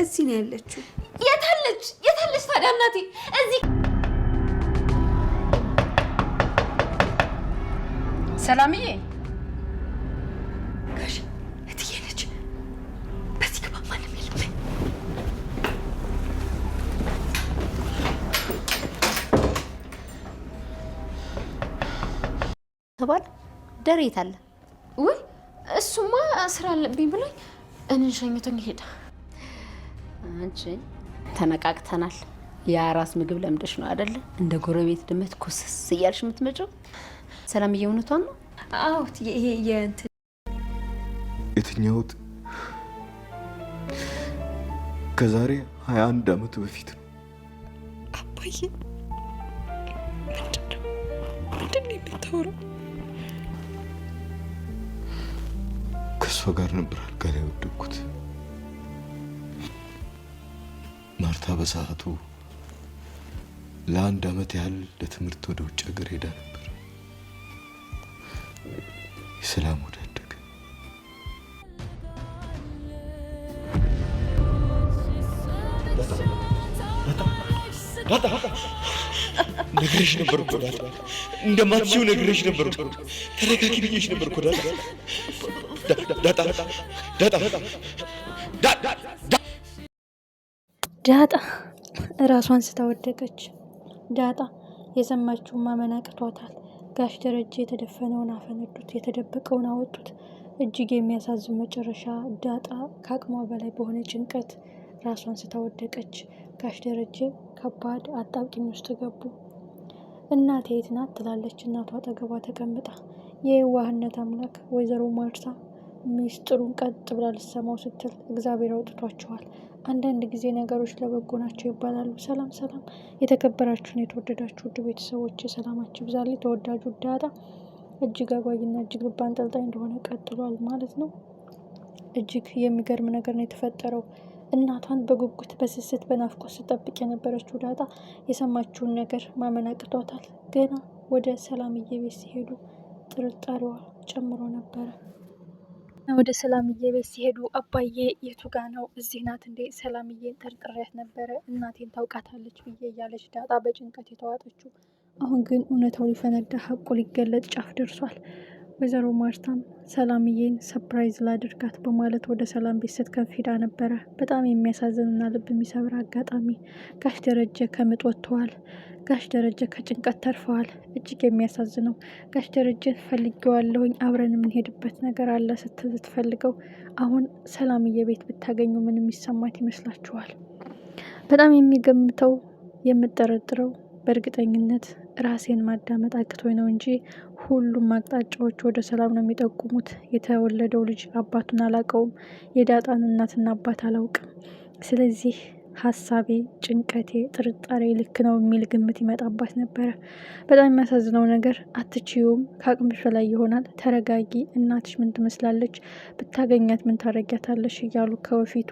እዚህ ነው ያለችው። የታለች ታዲያ እናቴ? እዚህ ሰላምዬ ጋሽ እትዬ ነች። በዚህ ግባ፣ ማንም የለም። ተባል ደሬት አለ። ውይ እሱማ ስራ አለብኝ ብሎኝ እኔን ሸኝቶኝ ሄደ። አንቺ ተነቃቅተናል። የአራስ ምግብ ለምደሽ ነው አይደለ? እንደ ጎረቤት ድመት ኩስስ እያልሽ የምትመጪው። ሰላምዬ እውነቷን ነው? አዎ ይሄ የትኛውት ከዛሬ 21 ዓመት በፊት ነው። አባዬ ምንድን ነው የምታወራው? ከእሷ ጋር ነበር አልጋ ላይ ወደቅኩት። ማርታ በሰዓቱ ለ1 ዓመት ያህል ለትምህርት ወደ ውጭ ሀገር ሄዳ ነበር። የሰላም ወዳደገ ነግሬሽ ነበር እኮ ዳጣ፣ እንደማትችይው ነግሬሽ ነበር እኮ። ተረጋጊ ብዬሽ ነበር እኮ ዳጣ። ዳጣ ራሷን ስታወደቀች። ዳጣ የሰማችውን ማመን አቅቷታል። ጋሽ ደረጀ የተደፈነውን አፈነዱት፣ የተደበቀውን አወጡት። እጅግ የሚያሳዝን መጨረሻ። ዳጣ ከአቅሟ በላይ በሆነ ጭንቀት ራሷን ስታወደቀች። ጋሽ ደረጀ ከባድ አጣብቂኝ ውስጥ ገቡ። እናቴ የት ናት ትላለች እናቷ አጠገቧ ተቀምጣ። የዋህነት አምላክ ወይዘሮ ማርታ ሚስጥሩን ቀጥ ብላ ልትሰማው ስትል እግዚአብሔር አውጥቷቸዋል። አንዳንድ ጊዜ ነገሮች ለበጎ ናቸው ይባላሉ። ሰላም ሰላም፣ የተከበራችሁን የተወደዳችሁ ውድ ቤተሰቦች ሰላማችሁ ይብዛልኝ። ተወዳጁ ዳጣ እጅግ አጓጊና እጅግ ልብ አንጠልጣይ እንደሆነ ቀጥሏል ማለት ነው። እጅግ የሚገርም ነገር ነው የተፈጠረው። እናቷን በጉጉት በስስት በናፍቆት ስጠብቅ የነበረችው ዳጣ የሰማችውን ነገር ማመን አቅቷታል። ገና ወደ ሰላምዬ ቤት ሲሄዱ ጥርጣሬዋ ጨምሮ ነበረ። ወደ ሰላምዬ ቤት ሲሄዱ አባዬ የቱ ጋ ነው? እዚህ ናት እንዴ? ሰላምዬን ጠርጥሬያት ነበረ እናቴን ታውቃታለች ብዬ እያለች ዳጣ በጭንቀት የተዋጠችው። አሁን ግን እውነታው ሊፈነዳ ሀቁ ሊገለጥ ጫፍ ደርሷል። ወይዘሮ ማርታም ሰላምዬን ሰፕራይዝ ላድርጋት በማለት ወደ ሰላም ቤት ስትከንፍ ሄዳ ነበረ። በጣም የሚያሳዝንና ልብ የሚሰብር አጋጣሚ። ጋሽ ደረጀ ከምጥ ወጥተዋል። ጋሽ ደረጀ ከጭንቀት ተርፈዋል። እጅግ የሚያሳዝነው ጋሽ ደረጀን ፈልጌዋለሁኝ አብረን የምንሄድበት ነገር አለ ስትል ትፈልገው አሁን ሰላምዬ ቤት ብታገኙ ምን የሚሰማት ይመስላችኋል? በጣም የሚገምተው የምጠረጥረው በእርግጠኝነት ራሴን ማዳመጥ አቅቶኝ ነው እንጂ ሁሉም አቅጣጫዎች ወደ ሰላም ነው የሚጠቁሙት። የተወለደው ልጅ አባቱን አላውቀውም፣ የዳጣን እናትና አባት አላውቅም። ስለዚህ ሀሳቤ፣ ጭንቀቴ፣ ጥርጣሬ ልክ ነው የሚል ግምት ይመጣባት ነበረ። በጣም የሚያሳዝነው ነገር አትችዩም፣ ከአቅምሽ በላይ ይሆናል፣ ተረጋጊ፣ እናትሽ ምን ትመስላለች፣ ብታገኛት ምን ታረጊያታለሽ እያሉ ከወፊቱ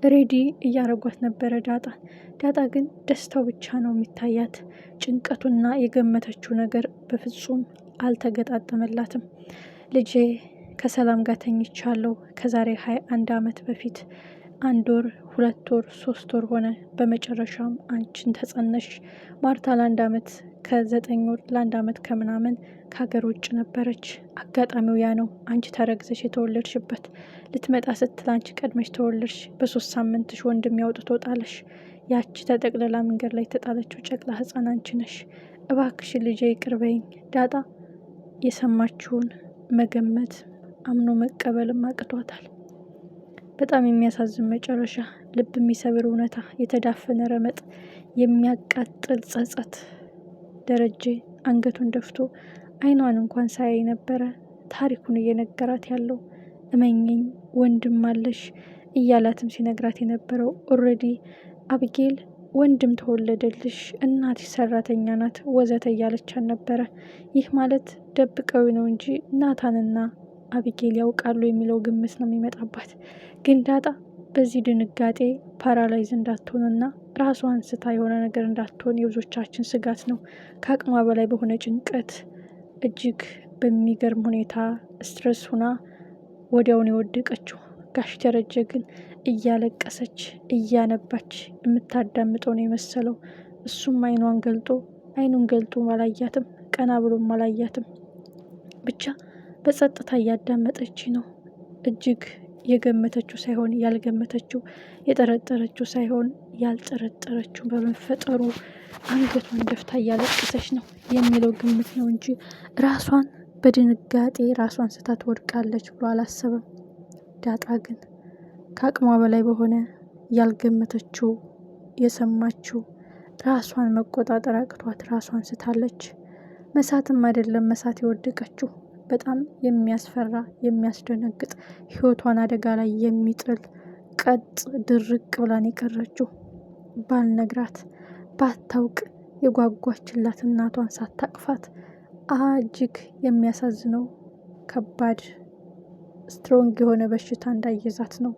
ሬዲ እያረጓት ነበረ ዳጣን። ዳጣ ግን ደስታው ብቻ ነው የሚታያት። ጭንቀቱና የገመተችው ነገር በፍጹም አልተገጣጠመላትም። ልጄ ከሰላም ጋር ተኝቻለሁ ከዛሬ 21 ዓመት በፊት 1 ወር 2 ወር 3 ወር ሆነ። በመጨረሻም አንቺን ተጸነሽ። ማርታ ለ1 ዓመት ከ9 ወር ለ1 ዓመት ከምናምን ከሀገር ውጭ ነበረች። አጋጣሚው ያ ነው አንቺ ተረግዘሽ የተወለድሽበት። ልትመጣ ስትል አንቺ ቀድመሽ ተወለድሽ። በ3 ሳምንትሽ ወንድም ያውጥቶ ጣለሽ። ያቺ ተጠቅልላ መንገድ ላይ ተጣለችው ጨቅላ ህፃን አንቺ ነሽ። እባክሽን ልጄ ይቅር በይኝ። ዳጣ የሰማችውን መገመት አምኖ መቀበልም አቅቷታል። በጣም የሚያሳዝን መጨረሻ፣ ልብ የሚሰብር እውነታ፣ የተዳፈነ ረመጥ፣ የሚያቃጥል ጸጸት። ደረጀ አንገቱን ደፍቶ አይኗን እንኳን ሳያይ ነበረ ታሪኩን እየነገራት ያለው። እመኝኝ ወንድም አለሽ እያላትም ሲነግራት የነበረው ኦልሬዲ አብጌል ወንድም ተወለደልሽ፣ እናትሽ ሰራተኛ ናት ወዘተ እያለቻን ነበረ። ይህ ማለት ደብቀው ነው እንጂ ናታንና አብጌል ያውቃሉ የሚለው ግምት ነው የሚመጣባት። ግን ዳጣ በዚህ ድንጋጤ ፓራላይዝ እንዳትሆንና ራሷን ስታ የሆነ ነገር እንዳትሆን የብዙዎቻችን ስጋት ነው። ከአቅሟ በላይ በሆነ ጭንቀት እጅግ በሚገርም ሁኔታ ስትረስ ሁና ወዲያውን የወደቀችው። ጋሽ ደረጀ ግን እያለቀሰች እያነባች የምታዳምጠው ነው የመሰለው። እሱም አይኑን ገልጦ አላያትም፣ ቀና ብሎም አላያትም። ብቻ በጸጥታ እያዳመጠች ነው። እጅግ የገመተችው ሳይሆን ያልገመተችው፣ የጠረጠረችው ሳይሆን ያልጠረጠረችው በመፈጠሩ አንገቷን ደፍታ እያለቀሰች ነው የሚለው ግምት ነው እንጂ ራሷን በድንጋጤ ራሷን ስታ ትወድቃለች ብሎ አላሰበም። ዳጣ ግን ከአቅሟ በላይ በሆነ ያልገመተችው የሰማችው ራሷን መቆጣጠር አቅቷት ራሷን ስታለች። መሳትም አይደለም መሳት የወደቀችው፣ በጣም የሚያስፈራ የሚያስደነግጥ ህይወቷን አደጋ ላይ የሚጥል ቀጥ ድርቅ ብላን የቀረችው። ባልነግራት ባታውቅ የጓጓችላት እናቷን ሳታቅፋት እጅግ የሚያሳዝነው ከባድ ስትሮንግ የሆነ በሽታ እንዳይዛት ነው።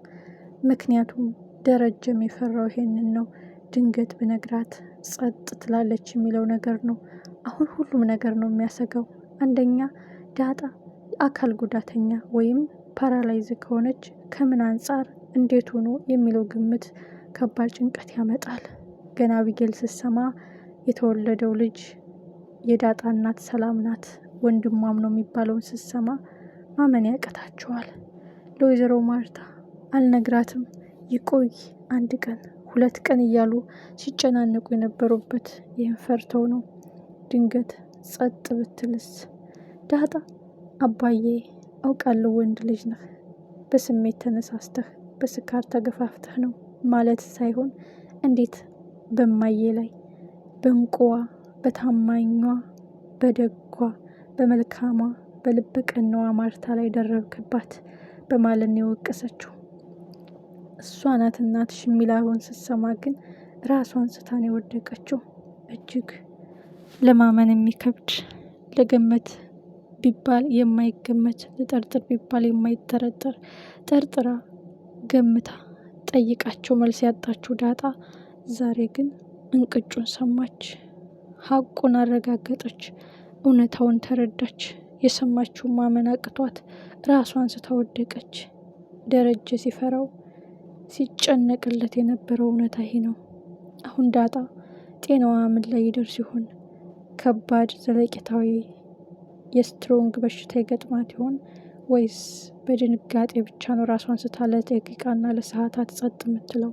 ምክንያቱም ደረጀ የሚፈራው ይሄንን ነው። ድንገት ብነግራት ጸጥ ትላለች የሚለው ነገር ነው። አሁን ሁሉም ነገር ነው የሚያሰጋው። አንደኛ ዳጣ አካል ጉዳተኛ ወይም ፓራላይዝ ከሆነች ከምን አንጻር እንዴት ሆኖ የሚለው ግምት ከባድ ጭንቀት ያመጣል። ገና አቢጌል ስትሰማ የተወለደው ልጅ የዳጣ እናት ሰላም ናት ወንድሟም ነው የሚባለውን ስትሰማ ማመን ያቀታቸዋል። ለወይዘሮ ማርታ አልነግራትም ይቆይ 1 ቀን 2 ቀን እያሉ ሲጨናነቁ የነበሩበት ይህን ፈርተው ነው። ድንገት ጸጥ ብትልስ ዳጣ አባዬ አውቃለሁ ወንድ ልጅ ነህ፣ በስሜት ተነሳስተህ በስካር ተገፋፍተህ ነው ማለት ሳይሆን እንዴት በማዬ ላይ በእንቁዋ በታማኟ በደጓ በመልካሟ በልብ ቀናዋ ማርታ ላይ ደረብክባት በማለት ነው የወቀሰችው። እሷ ናት እናትሽ የሚለውን ስትሰማ ግን ራሷን ስታን የወደቀችው። እጅግ ለማመን የሚከብድ ለገመት ቢባል የማይገመት ልጠርጥር ቢባል የማይጠረጠር ጠርጥራ ገምታ ጠይቃቸው መልስ ያጣችው ዳጣ ዛሬ ግን እንቅጩን ሰማች፣ ሀቁን አረጋገጠች፣ እውነታውን ተረዳች። የሰማችው ማመን አቅቷት ራሷን ስታወደቀች። ደረጀ ሲፈራው ሲጨነቅለት የነበረው እውነታ ይሄ ነው። አሁን ዳጣ ጤናዋ ምን ላይ ይደርስ ይሆን? ከባድ ዘለቄታዊ የስትሮንግ በሽታ ይገጥማት ይሆን ወይስ በድንጋጤ ብቻ ነው ራሷን ስታ ለደቂቃና ለሰዓታት ጸጥ የምትለው?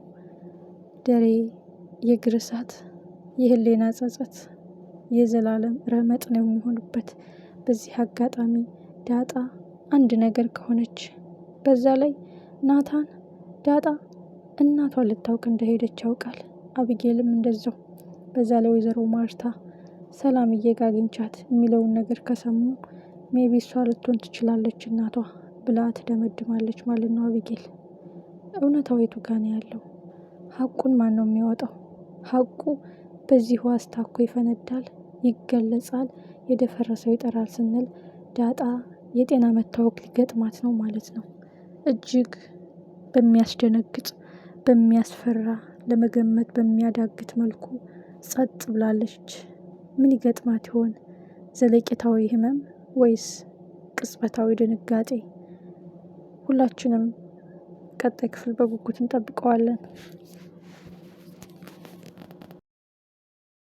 ደሬ የእግር እሳት የህሊና ጸጸት የዘላለም ረመጥ ነው የሚሆንበት። በዚህ አጋጣሚ ዳጣ አንድ ነገር ከሆነች፣ በዛ ላይ ናታን ዳጣ እናቷን ልታውቅ እንደሄደች ያውቃል። አቢጌልም እንደዛው። በዛ ላይ ወይዘሮ ማርታ ሰላምዬ ጋ አግኝቻት የሚለውን ነገር ከሰሙ ሜቢ እሷ ልትሆን ትችላለች እናቷ ብላ ትደመድማለች ማለት ነው አቢጌል። እውነታው የቱ ጋ ነው ያለው? ሀቁን ማን ነው የሚያወጣው? ሀቁ በዚህ ዋስ ታኮ ይፈነዳል፣ ይገለጻል፣ የደፈረሰው ይጠራል ስንል ዳጣ የጤና መታወክ ሊገጥማት ነው ማለት ነው። እጅግ በሚያስደነግጥ በሚያስፈራ ለመገመት በሚያዳግት መልኩ ጸጥ ብላለች። ምን ይገጥማት ይሆን? ዘለቄታዊ ህመም ወይስ ቅጽበታዊ ድንጋጤ? ሁላችንም ቀጣይ ክፍል በጉጉት እንጠብቀዋለን።